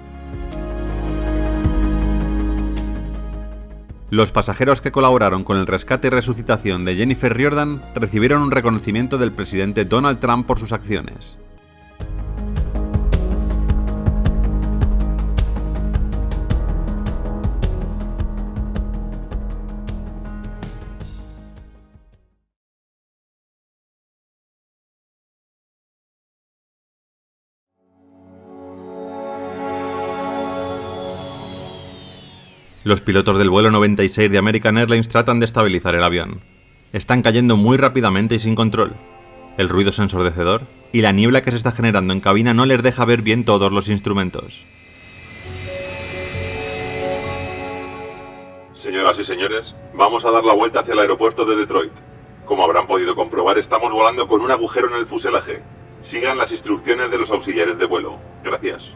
Los pasajeros que colaboraron con el rescate y resucitación de Jennifer Riordan recibieron un reconocimiento del presidente Donald Trump por sus acciones. Los pilotos del vuelo 96 de American Airlines tratan de estabilizar el avión. Están cayendo muy rápidamente y sin control. El ruido es ensordecedor y la niebla que se está generando en cabina no les deja ver bien todos los instrumentos. Señoras y señores, vamos a dar la vuelta hacia el aeropuerto de Detroit. Como habrán podido comprobar, estamos volando con un agujero en el fuselaje. Sigan las instrucciones de los auxiliares de vuelo. Gracias.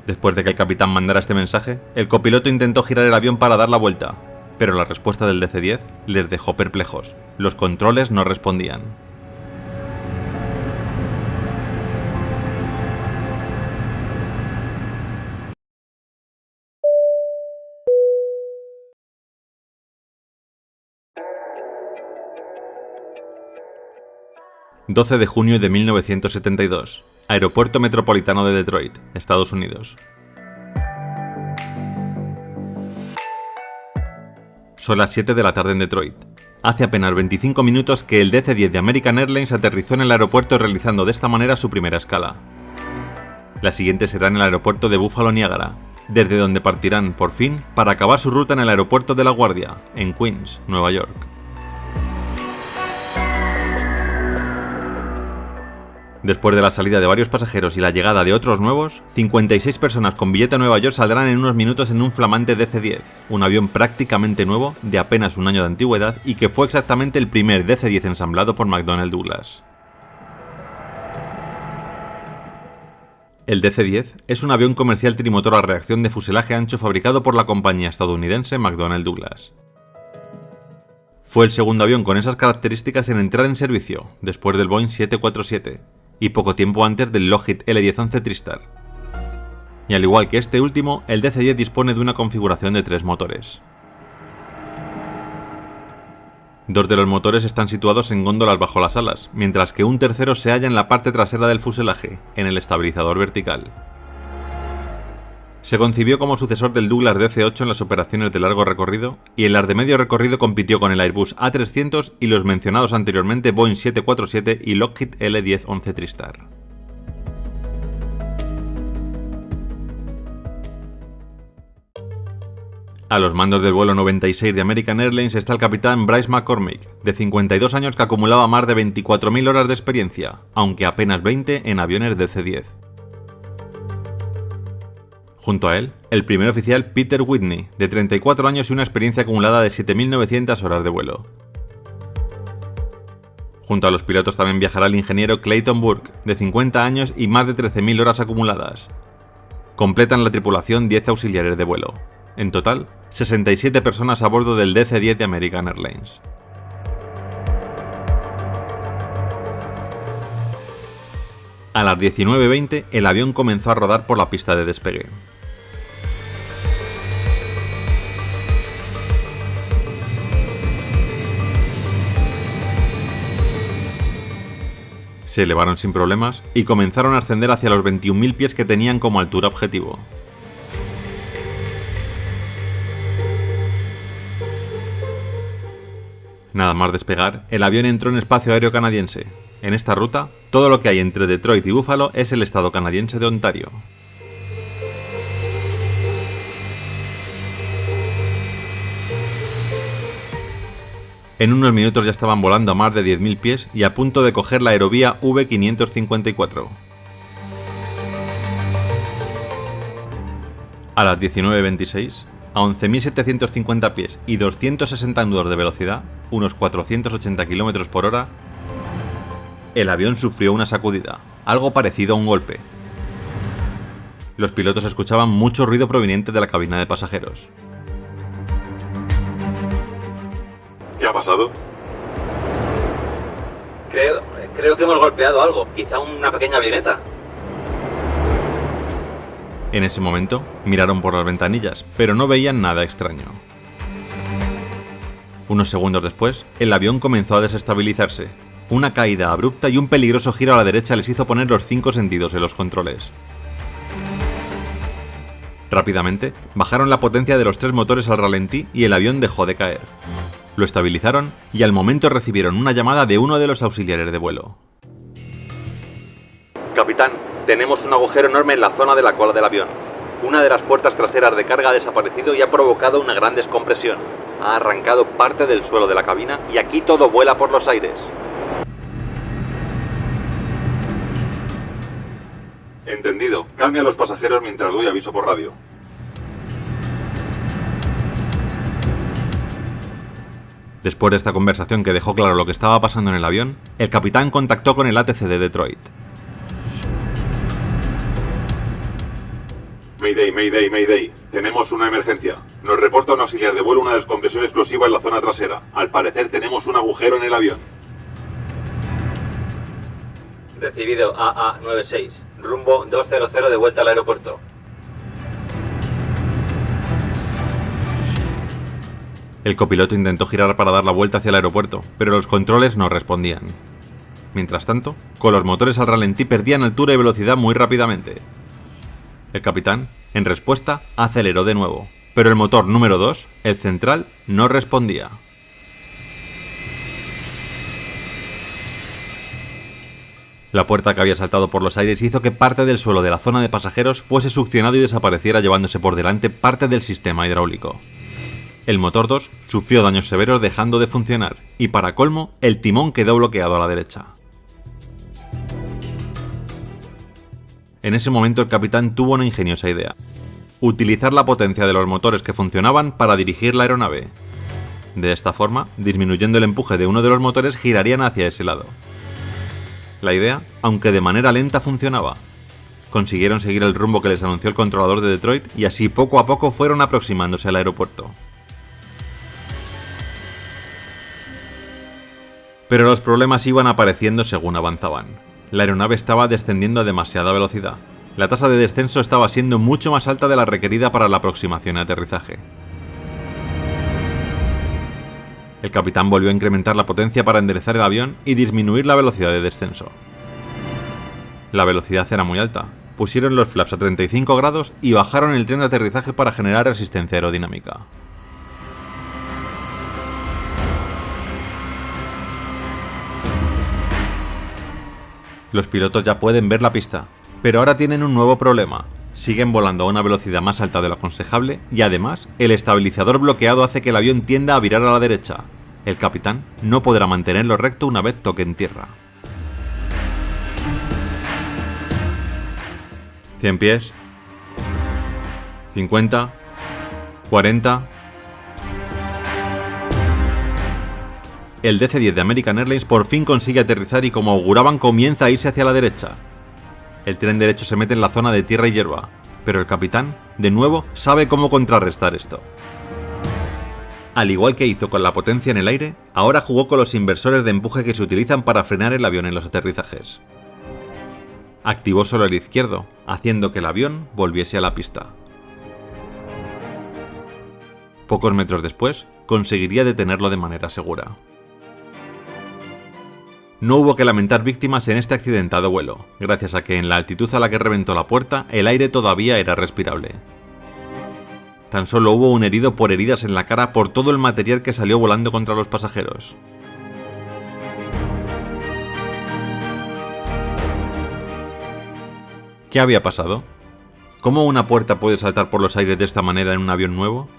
Después de que el capitán mandara este mensaje, el copiloto intentó girar el avión para dar la vuelta, pero la respuesta del DC-10 les dejó perplejos. Los controles no respondían. 12 de junio de 1972. Aeropuerto Metropolitano de Detroit, Estados Unidos. Son las 7 de la tarde en Detroit. Hace apenas 25 minutos que el DC-10 de American Airlines aterrizó en el aeropuerto realizando de esta manera su primera escala. La siguiente será en el aeropuerto de Buffalo Niagara, desde donde partirán, por fin, para acabar su ruta en el aeropuerto de La Guardia, en Queens, Nueva York. Después de la salida de varios pasajeros y la llegada de otros nuevos, 56 personas con billete a Nueva York saldrán en unos minutos en un flamante DC-10, un avión prácticamente nuevo, de apenas un año de antigüedad y que fue exactamente el primer DC-10 ensamblado por McDonnell Douglas. El DC-10 es un avión comercial trimotor a reacción de fuselaje ancho fabricado por la compañía estadounidense McDonnell Douglas. Fue el segundo avión con esas características en entrar en servicio, después del Boeing 747, y poco tiempo antes del Lockheed L-1011 TriStar. Y al igual que este último, el DC-10 dispone de una configuración de 3 motores. 2 de los motores están situados en góndolas bajo las alas, mientras que un tercero se halla en la parte trasera del fuselaje, en el estabilizador vertical. Se concibió como sucesor del Douglas DC-8 en las operaciones de largo recorrido, y en las de medio recorrido compitió con el Airbus A300 y los mencionados anteriormente Boeing 747 y Lockheed L-1011 TriStar. A los mandos del vuelo 96 de American Airlines está el capitán Bryce McCormick, de 52 años que acumulaba más de 24.000 horas de experiencia, aunque apenas 20 en aviones DC-10. Junto a él, el primer oficial Peter Whitney, de 34 años y una experiencia acumulada de 7.900 horas de vuelo. Junto a los pilotos también viajará el ingeniero Clayton Burke, de 50 años y más de 13.000 horas acumuladas. Completan la tripulación 10 auxiliares de vuelo. En total, 67 personas a bordo del DC-10 de American Airlines. A las 19:20, el avión comenzó a rodar por la pista de despegue. Se elevaron sin problemas y comenzaron a ascender hacia los 21.000 pies que tenían como altura objetivo. Nada más despegar, el avión entró en espacio aéreo canadiense. En esta ruta, todo lo que hay entre Detroit y Buffalo es el estado canadiense de Ontario. En unos minutos ya estaban volando a más de 10.000 pies y a punto de coger la aerovía V554. A las 19:26, a 11.750 pies y 260 nudos de velocidad, unos 480 km por hora, el avión sufrió una sacudida, algo parecido a un golpe. Los pilotos escuchaban mucho ruido proveniente de la cabina de pasajeros. ¿Qué ha pasado? Creo que hemos golpeado algo, quizá una pequeña avioneta. En ese momento, miraron por las ventanillas, pero no veían nada extraño. Unos segundos después, el avión comenzó a desestabilizarse. Una caída abrupta y un peligroso giro a la derecha les hizo poner los 5 sentidos en los controles. Rápidamente, bajaron la potencia de los 3 motores al ralentí y el avión dejó de caer. Lo estabilizaron y al momento recibieron una llamada de uno de los auxiliares de vuelo. Capitán, tenemos un agujero enorme en la zona de la cola del avión. Una de las puertas traseras de carga ha desaparecido y ha provocado una gran descompresión. Ha arrancado parte del suelo de la cabina y aquí todo vuela por los aires. Entendido. Calme a los pasajeros mientras doy aviso por radio. Después de esta conversación que dejó claro lo que estaba pasando en el avión, el capitán contactó con el ATC de Detroit. Mayday, Mayday, Mayday. Tenemos una emergencia. Nos reporta un auxiliar de vuelo una descompresión explosiva en la zona trasera. Al parecer tenemos un agujero en el avión. Recibido AA96. Rumbo 200 de vuelta al aeropuerto. El copiloto intentó girar para dar la vuelta hacia el aeropuerto, pero los controles no respondían. Mientras tanto, con los motores al ralentí perdían altura y velocidad muy rápidamente. El capitán, en respuesta, aceleró de nuevo, pero el motor número 2, el central, no respondía. La puerta que había saltado por los aires hizo que parte del suelo de la zona de pasajeros fuese succionado y desapareciera, llevándose por delante parte del sistema hidráulico. El motor 2 sufrió daños severos dejando de funcionar, y para colmo, el timón quedó bloqueado a la derecha. En ese momento el capitán tuvo una ingeniosa idea: utilizar la potencia de los motores que funcionaban para dirigir la aeronave. De esta forma, disminuyendo el empuje de uno de los motores, girarían hacia ese lado. La idea, aunque de manera lenta, funcionaba. Consiguieron seguir el rumbo que les anunció el controlador de Detroit y así poco a poco fueron aproximándose al aeropuerto. Pero los problemas iban apareciendo según avanzaban. La aeronave estaba descendiendo a demasiada velocidad. La tasa de descenso estaba siendo mucho más alta de la requerida para la aproximación y aterrizaje. El capitán volvió a incrementar la potencia para enderezar el avión y disminuir la velocidad de descenso. La velocidad era muy alta. Pusieron los flaps a 35 grados y bajaron el tren de aterrizaje para generar resistencia aerodinámica. Los pilotos ya pueden ver la pista, pero ahora tienen un nuevo problema. Siguen volando a una velocidad más alta de lo aconsejable y además, el estabilizador bloqueado hace que el avión tienda a virar a la derecha. El capitán no podrá mantenerlo recto una vez toque en tierra. 100 pies. 50. 40. El DC-10 de American Airlines por fin consigue aterrizar y, como auguraban, comienza a irse hacia la derecha. El tren derecho se mete en la zona de tierra y hierba, pero el capitán, de nuevo, sabe cómo contrarrestar esto. Al igual que hizo con la potencia en el aire, ahora jugó con los inversores de empuje que se utilizan para frenar el avión en los aterrizajes. Activó solo el izquierdo, haciendo que el avión volviese a la pista. Pocos metros después, conseguiría detenerlo de manera segura. No hubo que lamentar víctimas en este accidentado vuelo, gracias a que en la altitud a la que reventó la puerta, el aire todavía era respirable. Tan solo hubo un herido por heridas en la cara por todo el material que salió volando contra los pasajeros. ¿Qué había pasado? ¿Cómo una puerta puede saltar por los aires de esta manera en un avión nuevo?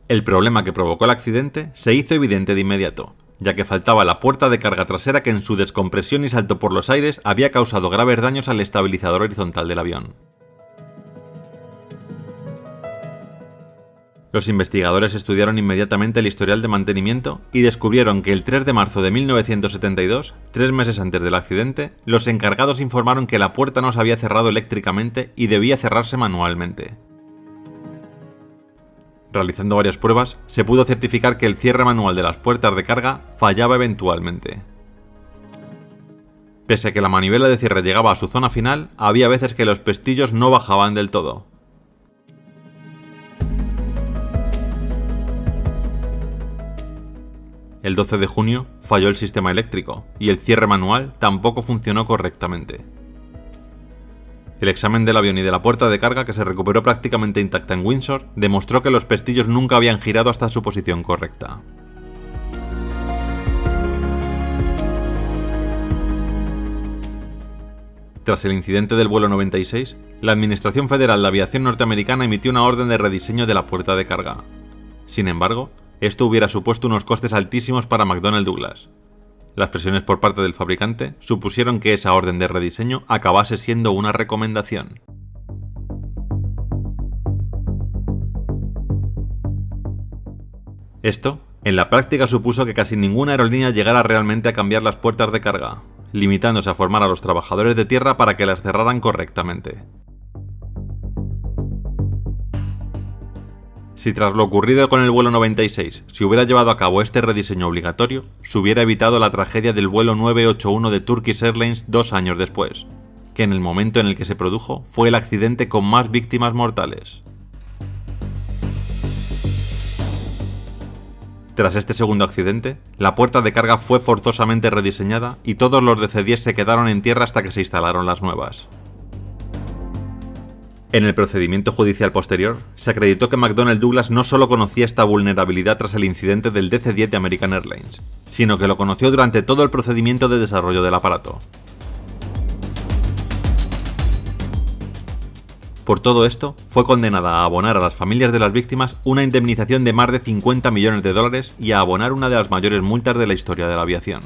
El problema que provocó el accidente se hizo evidente de inmediato, ya que faltaba la puerta de carga trasera que en su descompresión y salto por los aires había causado graves daños al estabilizador horizontal del avión. Los investigadores estudiaron inmediatamente el historial de mantenimiento y descubrieron que el 3 de marzo de 1972, 3 meses antes del accidente, los encargados informaron que la puerta no se había cerrado eléctricamente y debía cerrarse manualmente. Realizando varias pruebas, se pudo certificar que el cierre manual de las puertas de carga fallaba eventualmente. Pese a que la manivela de cierre llegaba a su zona final, había veces que los pestillos no bajaban del todo. El 12 de junio falló el sistema eléctrico y el cierre manual tampoco funcionó correctamente. El examen del avión y de la puerta de carga, que se recuperó prácticamente intacta en Windsor, demostró que los pestillos nunca habían girado hasta su posición correcta. Tras el incidente del vuelo 96, la Administración Federal de Aviación norteamericana emitió una orden de rediseño de la puerta de carga. Sin embargo, esto hubiera supuesto unos costes altísimos para McDonnell Douglas. Las presiones por parte del fabricante supusieron que esa orden de rediseño acabase siendo una recomendación. Esto, en la práctica, supuso que casi ninguna aerolínea llegara realmente a cambiar las puertas de carga, limitándose a formar a los trabajadores de tierra para que las cerraran correctamente. Si tras lo ocurrido con el vuelo 96 se hubiera llevado a cabo este rediseño obligatorio, se hubiera evitado la tragedia del vuelo 981 de Turkish Airlines 2 años después, que en el momento en el que se produjo fue el accidente con más víctimas mortales. Tras este segundo accidente, la puerta de carga fue forzosamente rediseñada y todos los DC-10 se quedaron en tierra hasta que se instalaron las nuevas. En el procedimiento judicial posterior, se acreditó que McDonnell Douglas no solo conocía esta vulnerabilidad tras el incidente del DC-10 de American Airlines, sino que lo conoció durante todo el procedimiento de desarrollo del aparato. Por todo esto, fue condenada a abonar a las familias de las víctimas una indemnización de más de $50 millones y a abonar una de las mayores multas de la historia de la aviación.